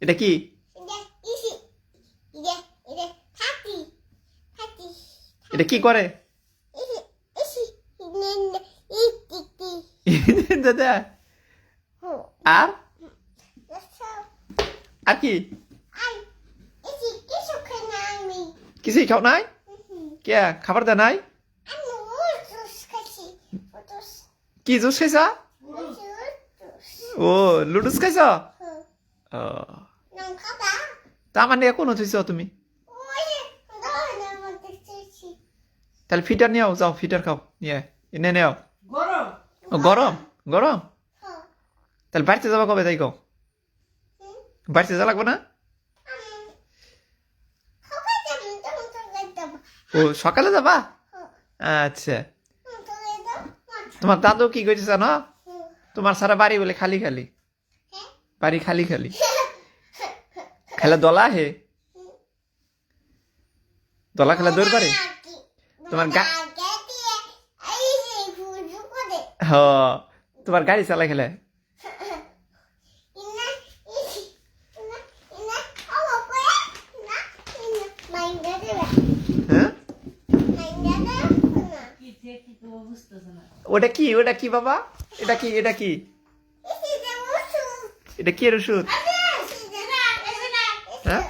এটা কি? এটা কি করে? দাদা আর আর কি কিছুই খাও নাই? কে খাবার দেয় নাই? কি জুস খাইছ? ও লুডুস খাইছ? তা মানে কোন হইছ তুমি? তাহলে ফিটার নিয়ে যাও, ফিটার খাও, নিয়ে এনে নেও। গরম গরম? তাহলে বাড়িতে যাবা কবে তাই কও? বাড়িতে যা লাগবে না? ও সকালে যাবা? আচ্ছা। তোমার দাদু কি কইছে জানো? তোমার সারা বাড়ি বলে খালি খালি, বাড়ি খালি খালি, খেলা দলা হে, দলা খেলা দৌড় পারে তোমার তোমার গাড়ি চালা খেলে। ওটা কি? ওটা কি বাবা? এটা কি? এটা কি? এটা কি এর ওষুধ? হ্যাঁ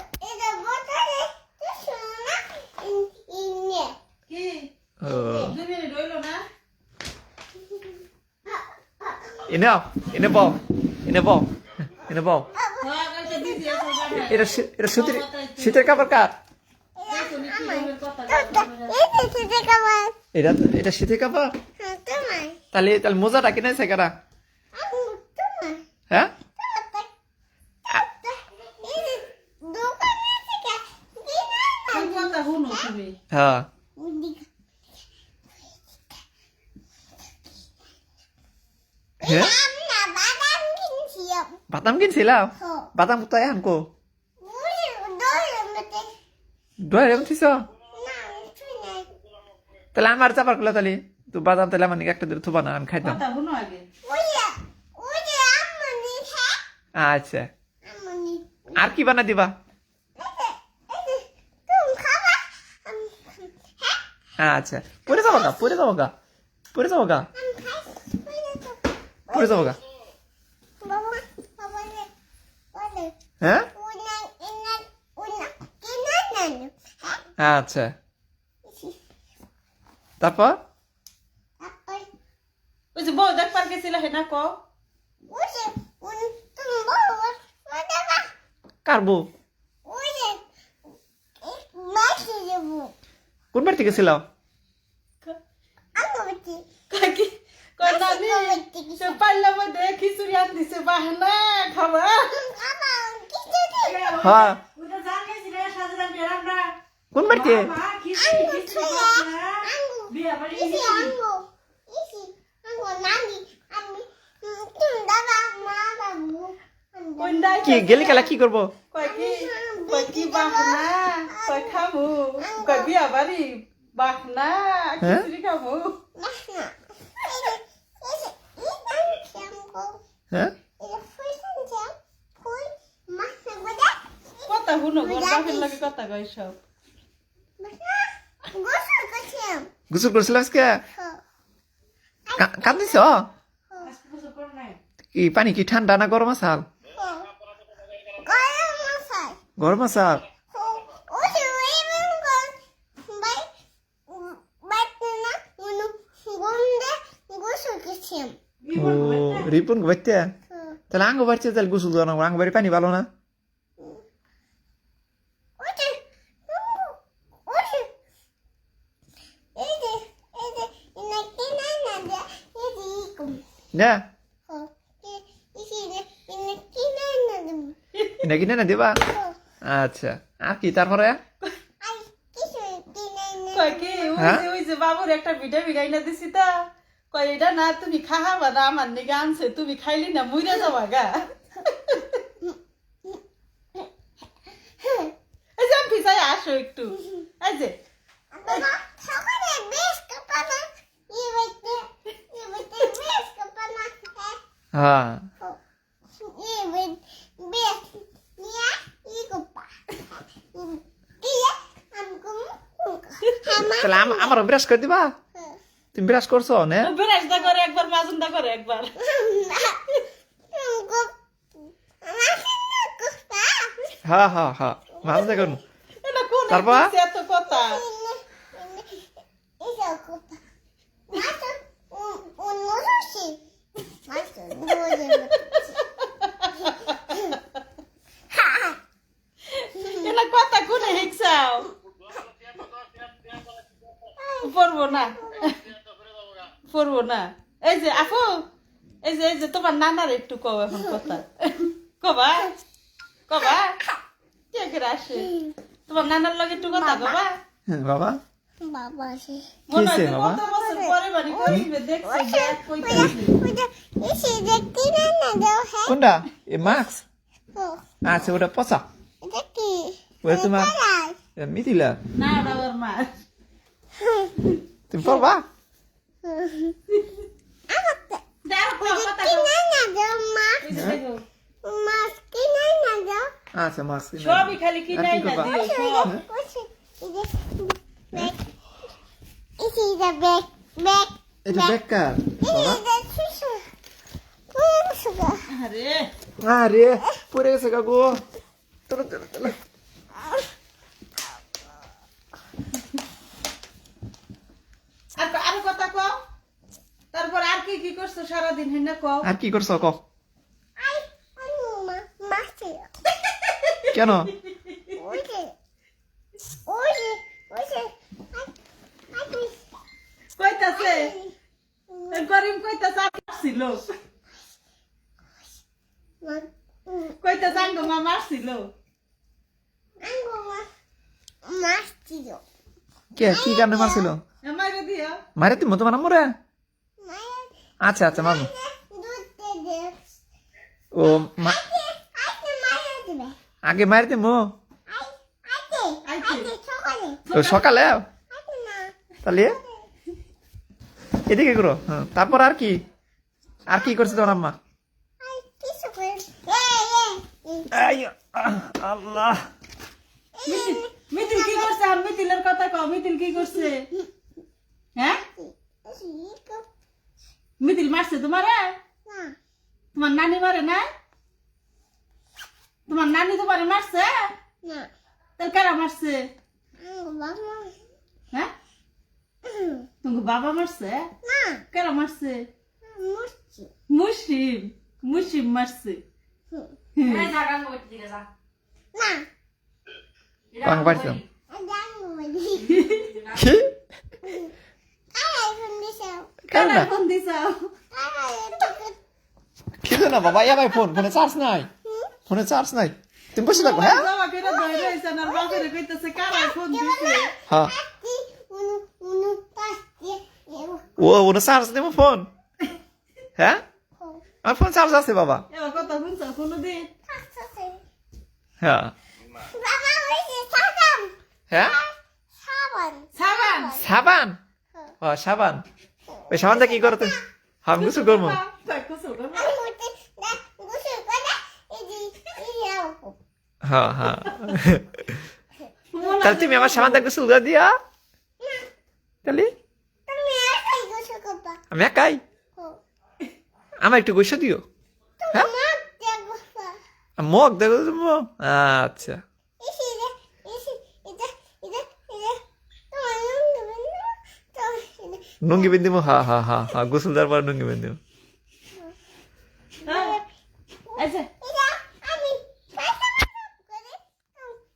এনে এনে বল, এনে বল, এনে বল। এটা এটা শীতের শীতের কাপড় কার? এটা এটা শীতের কাপড়? তাহলে তাহলে মোজাটা কিনে কারা? হ্যাঁ হ্যাঁ হ্যাঁ বাদাম কিনছিলাম? বাদাম কোথায় আনকো? দোয়ারে থিস? তাহলে আমার চাপার করলে তাহলে তো বাদাম তাহলে আমার একটা দিলে থুবা না, আমি খাইতাম। আচ্ছা আর কি বানা দিবা? আচ্ছা পরে যাবো গা, পরে যাবো গা, পরে যাবো গা, পরে যাবো গা। হ্যাঁ আচ্ছা তারপর ওই যে বউ দেখবার গেছিল হেনা ক কার বউ? কোন বাড়িতে গেছিলাম? পাল্লা মধ্যে খিচুড়ি আন দিছে বাহানা খাবা। হ্যাঁ কোন বাড়িতে? কি গেলি খেলা কি করবো? কি বাহানা কয় খাবো, কয় বিয়া বাড়ি বাহানা খিচুড়ি খাবো। হ্যাঁ কথা শুনো বাপের লাগে কথা কয় সব। গোসল করছিলাম আজকে? কাঁদিস? কি পানি কি ঠান্ডা না গরম আসাল? গরম আসাল? ও রিপন বাড়িতে? তাহলে আঙ্গ বাড়িতে তাহলে গোসল দেওয়া না, আঙ্গ বাড়ি পানি ভালো না? না এটা কিনে না দেবা? আচ্ছা আর কি তারপরে? ওই যে বাবুর একটা ভিডিও বিগাইনা দিছি তা কয় এটা না তুমি খাহাবা না আমার নিকে আনছে, তুমি খাইলি না মুইরা যাবা গা। এই যে ভিজাই আসো একটু, এই যে হ্যাঁ তাহলে আমারও ব্রাশ করে দিবা তুমি ব্রাশ করছো না বেরাসদা করে একবার মাজুন্দা করে একবার হ্যাঁ হ্যাঁ হ্যাঁ মাছ দেখুন এটা কোন তারপর? এত কথা এটা কথা কোনে হিকসাও পড়বো না পড়বো না এই যে আপু এই যে তোমার নানার একটু কও এখন কথা কবা কবা কে করে আসে তোমার নানার লগে একটু কথা কবা বাবা বাবা সে মনে হয় কিসে তুমি বাবা? কত বছর পরে বাড়ি কইবে দেখছে দেখ কইতাছি এসে দেখতে না দাও হ্যাঁ কোনটা এ মাস্ক আচ্ছা ওটা পচা এটা কি ওটা তোমার মিথিলা না ওটা ওর মা তুমি পড়বা দাও কথা কি কও না দাও মা এই যে দেখো মাছ কি না দাও আচ্ছা মাস্ক সবই খালি কি নাই না দিও সব ওসে ব্যাগ এসে এটা ব্যাগ ব্যাগ এটা বেকার বাবা এটা সুসু কোন সুগা আরে আরে পড়ে গেছে কাকু চলো চলো চলো আর কথা কও তারপর আর কি কি করছো সারাদিন হেনা কও আর কি করছো কও আই মা মাছে কেন ওইছে ওইছে ওইছে কইতাছে করিম কইতাছে আসছিল কইতাছে আঙ্গ মা মারছিল মাছ ছিল কে কি কারণে মারছিল মাইরে দিও মারে তুমি তোমার মরে মায়ের আচ্ছা আচ্ছা মারবো দুধ দে ও আইতে মায়ের দিবে আগে মারি দিমু আইতে সকালে ও সকালে আইতে না তাহলে এদিকে করো হ্যাঁ তারপর আর কি করছে তোমার আম্মা আই কিছু করে আই, আল্লাহ মিতিল কি করছে আর মিতিলের কথা কও মিতিল কি করছে হ্যাঁ মিতিল মারছে তোমারে না তোমার নানি মারে না তোমার নানি তোমারে মারছে না তাহলে কারা মারছে বাবা হ্যাঁ তোমার বাবা মারছে না কারা মারছে মুচি মুসিম মারছে না কাং পাইছো জানো কি আই ফুন্দিছো কেন কারা ফোন দিছাও কি না বাবা ভাই ফোনে চার্জ নাই তুমি বসে থাকো হ্যাঁ বাবা কেন ধরে রইছে না বাপের কইতাছে কারা ফোন দিছে হ্যাঁ উনু পাঁচটি ও ওটা চার্জ দেবো ফোন হ্যাঁ আমার ফোন চার্জ আছে বাবা এবার কথা শুনছো কোনদিন হ্যাঁ বাবা হইছে সাবান হ্যাঁ সাবান সাবান সাবান ও সাবান ওই সাবানটা কি করো তুমি আমি কিছু করবো গোসল করবো আমি হইতে গোসল করে ইয়াও হ্যাঁ হ্যাঁ তাহলে তুমি আমার সাবানটা গোসল করে দিয়া তাহলে তুমি একাই গোসল করবা আমি একাই আমার একটু গোসা দিও হ্যাঁ মা দেখবা মগ দেখো তুমি আচ্ছা এসে এসে এটা এটা এটা তোমার নুন না তো নুঙ্গি বিন্দিম হ্যাঁ হ্যাঁ হ্যাঁ হ্যাঁ গোসল দেওয়ার পর নুঙ্গি বিন্দিম আচ্ছা এটা আমি পয়সা করে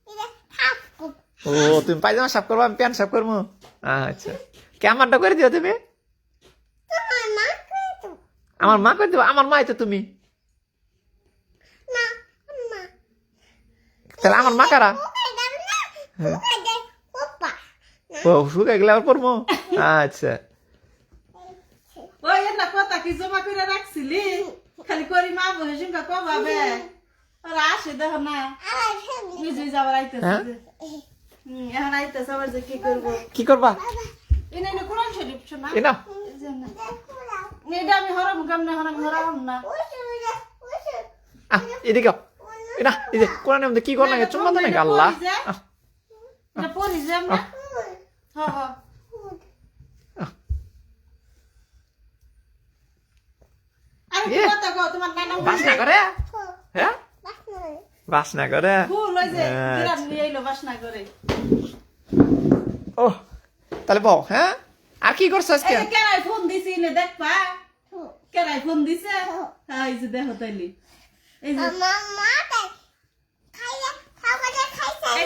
এটা হাফ করব ও তুমি পায়জামা সাফ করবো আমি প্যান্ট সাফ করবো আচ্ছা কেমনটা করে দিও তুমি তোমার মা করে তো আমার মা করে দেবো আমার মাই তো তুমি না মা তাহলে আমার মা কারা ওকে দাও না ওকে দে পাপা ও শুকাই গেলে আবার পড়বো আচ্ছা ওই না কথা কি জমা করে রাখছিলি খালি করি মা বহে সঙ্গে কবাবে ওরা আসে দেখো না আর ফ্যামিলি বুঝি যাবার আইতেছে হ্যাঁ? এখন আইতেছে আবার যে কি করবো কি করবা এনে এনে কোরআন শরীফ শোনা এ না এই যে না। দেখো না এটা আমি হরম কাম না হরম হরাম না ওসে এদিকে আও। এ না এই যে কোরআনের মধ্যে কি করো না চুম্মা তো নাকি আল্লাহ আহ, এটা পড়ি যে আমরা হ্যাঁ হ্যাঁ আমি এ। কথা কও তোমার নানা বাসনা করে হ্যাঁ বাসনা করে ফুল ওই যে আচ্ছা। বিরাট নিয়ে এলো বাসনা করে ও তাহলে বল হ্যাঁ আর কি করছো আজকে এই যে কেরাই ফোন দিছি নে দেখবা কেরাই ফোন দিছে হ্যাঁ এই যে দেখো তাইলি এই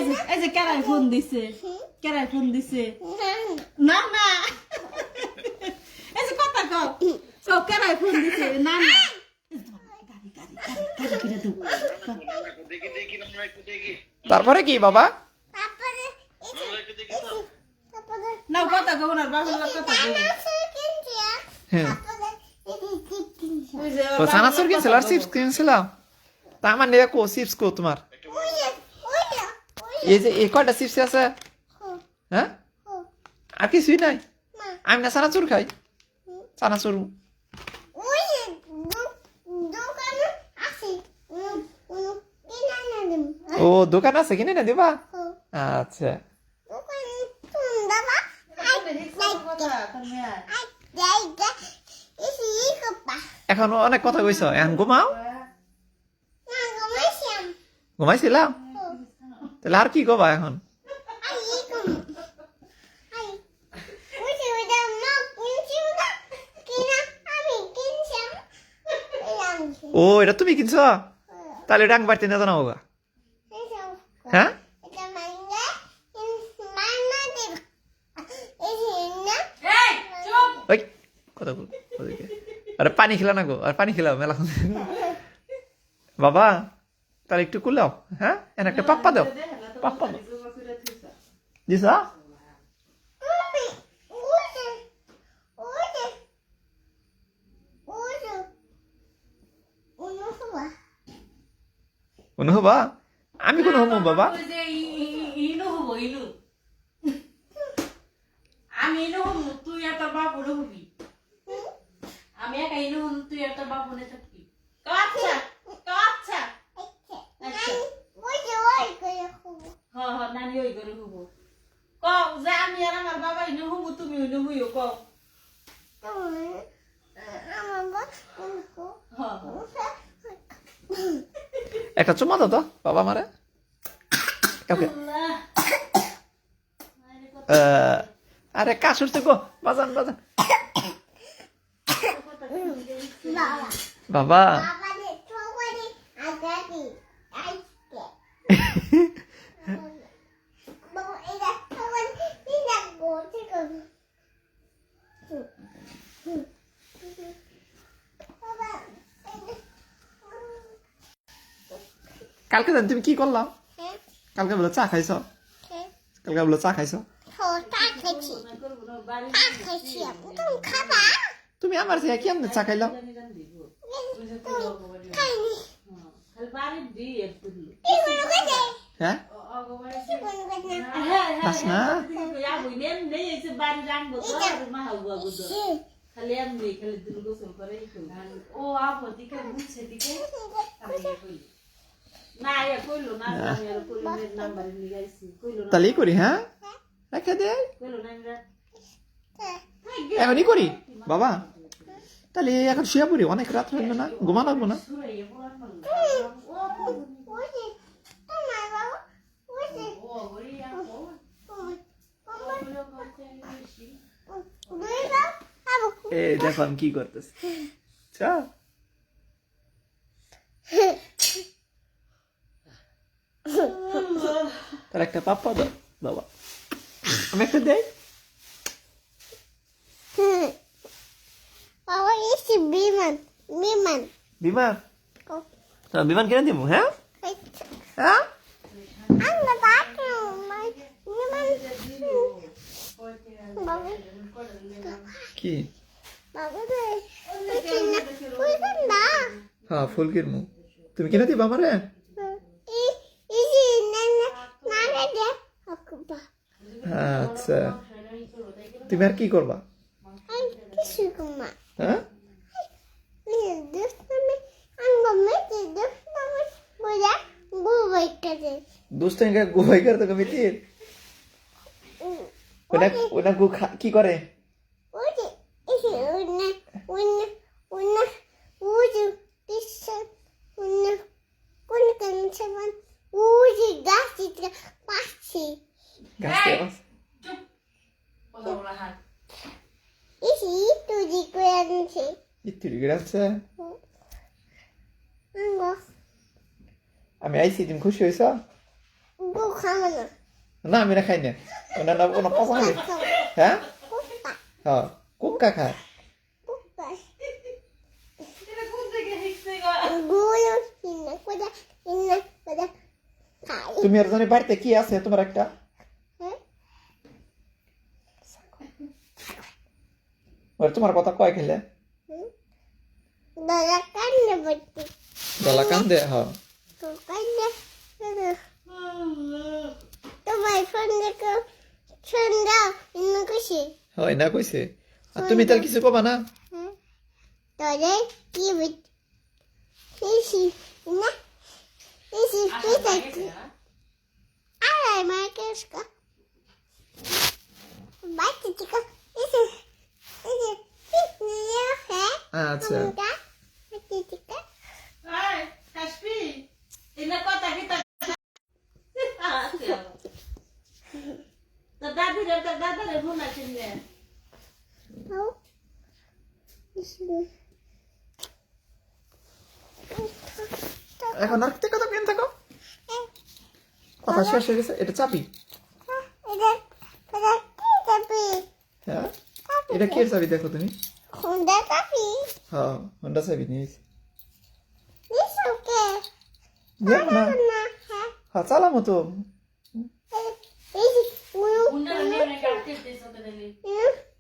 যে এই যে কেরাই ফোন দিছে কেরাই ফোন দিছে না না এই যে কথা কও কও কেরাই ফোন দিছে না না তারপরে কি বাবা না কথা কও না বাবার লোক কথা কও হ্যাঁ ওই যে ও চানাচুর কিনছিল আর চিপস কিনছিল তা আমার নিয়ে কো চিপস কো তোমার এই যে এই কয়টা চিপস আছে হ্যাঁ আর কিছুই নাই আমি না চানাচুর খাই চানাচুর ও দোকান আছে কিনে না দিবা আচ্ছা এখন অনেক কথা কইছ এখন ঘুমাও ঘুমাইছিলাম তাহলে আর কি কবা এখন ও এটা তুমি কিনছো তাহলে ডাং বাড়তে না জানাবো গা হ্যাঁ এই চুপ ওই কথা বল ওদিকে। আরে পানি খেলা না গো আর পানি খেলাও মেলা বাবা তাহলে একটু কুলাও হ্যাঁ এনে একটা পাপ্পা দাও পাপ্পা দাও দিছা কোন হবা আমি কোন হবো বাবা ওই যে ইনু হবো ইনু আমি ইনু হবো তুই আর তোর বাবু হবি আমি একা ইনু হবো তুই আর তোর বাবু নে থাকবি আচ্ছা আচ্ছা হ্যাঁ হ্যাঁ নানি ওই করে হবো কও যে আমি আর আমার বাবা ইনু হবো তুমি ইনু হইও কও হ্যাঁ একটা চুমা দাও তো বাবা মারে ওকে আরে কাশুর তো গো বাজান বাজান বাবা কালকে জান তুমি কি করলাম কালকে বলে চা খাইছো কালকে বলে চা খাইছো তুমি আমার থেকে কেমনে চা খাইলাম হ্যাঁ বাসনা খালি এমনি খালি দিল গোসল করে ও আপো দিকে মুছে দিকে না এ কইলো না আমি আর কইলো নাম্বার নিয়ে গাইছি কইলো না তাহলেই করি হ্যাঁ রেখে দে কইলো না আমরা এখনই করি বাবা তাহলে এখন শুয়ে পড়ি অনেক রাত হইল না ঘুমা লাগবো না সুরাইয়া পড়ান পারলো ও ওরিয়া ও কইলো করতে বেশি এই দেখো আমি কি করতেছি চা তার একটা পাপ্পা দাও বাবা আমি একটা দেই বিমান বিমান কিনে দিব হ্যাঁ হ্যাঁ কি হ্যাঁ ফুল কিনবো তুমি কিনে দিবা আমারে আচ্ছা তুমি আর কি করবা হ্যাঁ दोस्तों का गोवाई कर तो कभी थी ওনা গু কি করে Uji, isi una, uji, bisa, una, kan saman, uji gas itu pasti. গাছ থেকে মাছ? চুপ কথা বলা হাত Isi itu di kuransi. ইত্তিরি গেছে Enggak, আমি আইছি তুমি খুশি হয়েছ bukan mana. না আমি না খাই না ওনা না ওনা পচা খাবে হ্যাঁ Bukan, হ্যাঁ কুক্কা খায় bukan. এটা কোন থেকে শিখছে গো Gulu, ini pada kai. তুমি আর জানি বাড়িতে কি আছে তোমার একটা ওর তোমার কথা কয় খেলে Dalakan na berarti. গলা কান্দে হ্যাঁ Bukannya, তোমার ফোনে কো সন্ধ্যা ইন্ন খুশি হয় না কইছে আর তুমি তার কিছু কবা না তরে কি বিট এসি না এসি পিতা আরে মার্কেসকা বাইতে চিকা এসি এসি নিয়ে হ্যাঁ আচ্ছা বাইতে চিকা এই কাশপি এনা কথা কি তা দাদারে ফোন আছে নে হাও এসি এখন আর কি কথা কেন থাকো কথা শেষ হয়ে গেছে এটা চাবি এটা এটা কি যাবে হ্যাঁ এটা কি চাবি দেখো তুমি খুঁজে যাবি হ্যাঁ হোন্ডা চাবি নিয়েছি নিশুকে দেখো না না হ্যাঁ হ্যাঁ চালামো তো এসি উনু উন্না নে কাটতে দিছো তো দিলি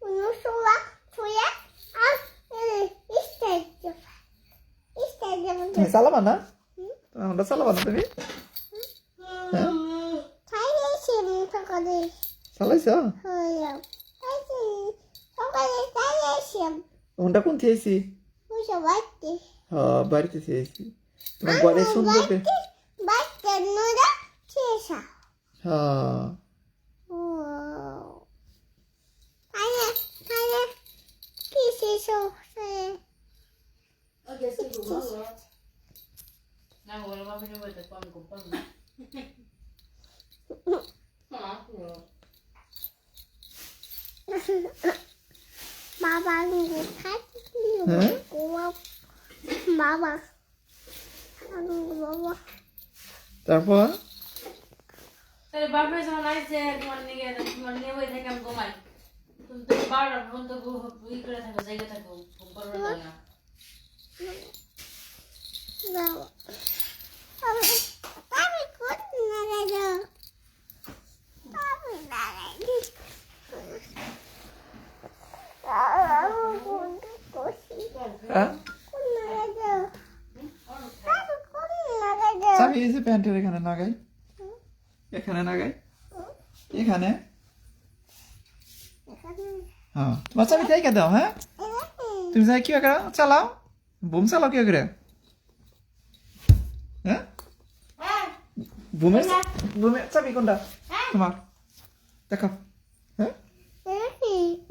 উনু সোয়া সোয়া আর ইস্টাইল তুমি চালাবা না তুমি হোন্ডা চালাবা না তুমি হ্যাঁ খাইছি সকালে চালাইছ হলো খাইছি সকালে খাইছি হোন্ডা কোন থেয়েছি বুঝো বাড়তে হ্যাঁ বাড়িতে থেয়েছি তোমার ঘরে সুন্দর করে বাড়তে নোরা শেষা হ্যাঁ ও আরে আরে কি শেষো ওকে সিগু ভালো না বলো বাবা নে বলতে কোন কোন বাবা আঙ্গুর খাচ্ছি বাবা আঙ্গুর বাবা তারপর তাহলে বাবা যখন আইছে তোমার নিয়ে বই থেকে আমি ঘুমাই তুমি তো বারবার ফোন তো বুই করে থাকো জায়গা থাকো ফোন করবে না বাবা আমি কোন না রে আমি না রে হ্যাঁ চাবি এই যে প্যান্টের এখানে লাগাই এখানে লাগাই এখানে হ্যাঁ তোমার চাবি থেকে দাও হ্যাঁ তুমি যাই কি করে চালাও বুম চালাও কি করে হ্যাঁ বুমের চাবি কোনটা তোমার দেখো হ্যাঁ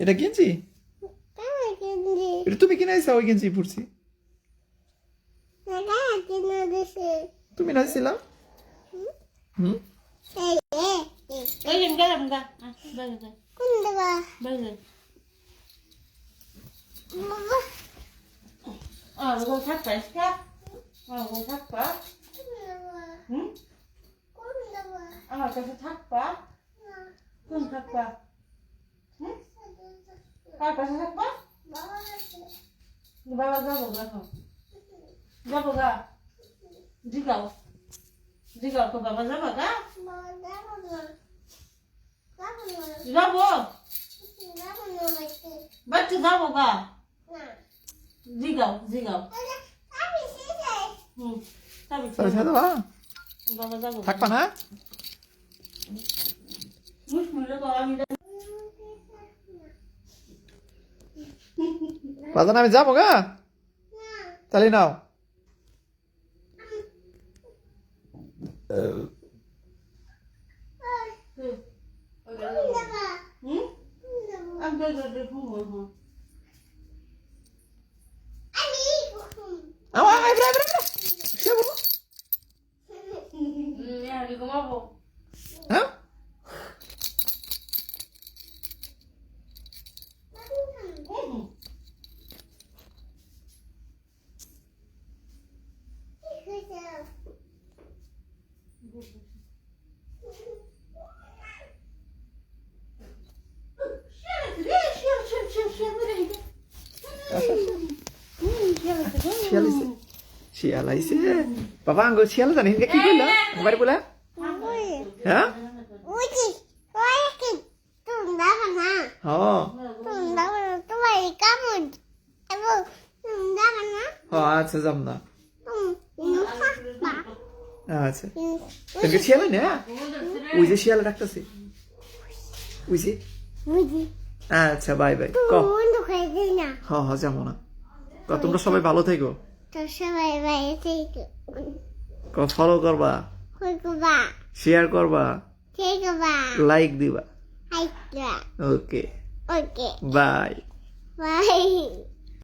এটা গেঞ্জি এটা তুমি কিনে আইসা ওই গেঞ্জি পড়ছি তুমি নাইছিলাম হুম ওই দিন গেলাম গা বাজে গো থাকবা ইসকা গো থাকবা হুম আমার কাছে থাকবা কোন থাকবা হুম কার কাছে থাকবা বাবা যাবো দেখো যাবো গা জিগাও জিগাও তো বাবা যাবো গা যাবো বাচ্চা যাবো গা জিগাও জিগাও হুম চাবি ছেড়ে দেবা বাবা যাবো থাকবা না মুশকিল তো আমি বাজান আমি যাবো গা তাহলে নাও হুম আমি ঘুমো হ্যাঁ আমি ঘুমাবো হ্যাঁ শিয়াল আইছে বাবা আঙ্গ শিয়াল জানি কি কইলা একবার বলা হ্যাঁ আচ্ছা যাম না আচ্ছা তোকে শিয়াল না ওই যে শিয়াল ডাকতেছে ওই যে আচ্ছা বাই বাই ক হ্যাঁ যাবো না তোমরা সবাই ভালো থেকো ফলো করবা শেয়ার করবা লাইক দিবা ওকে বাই Bye.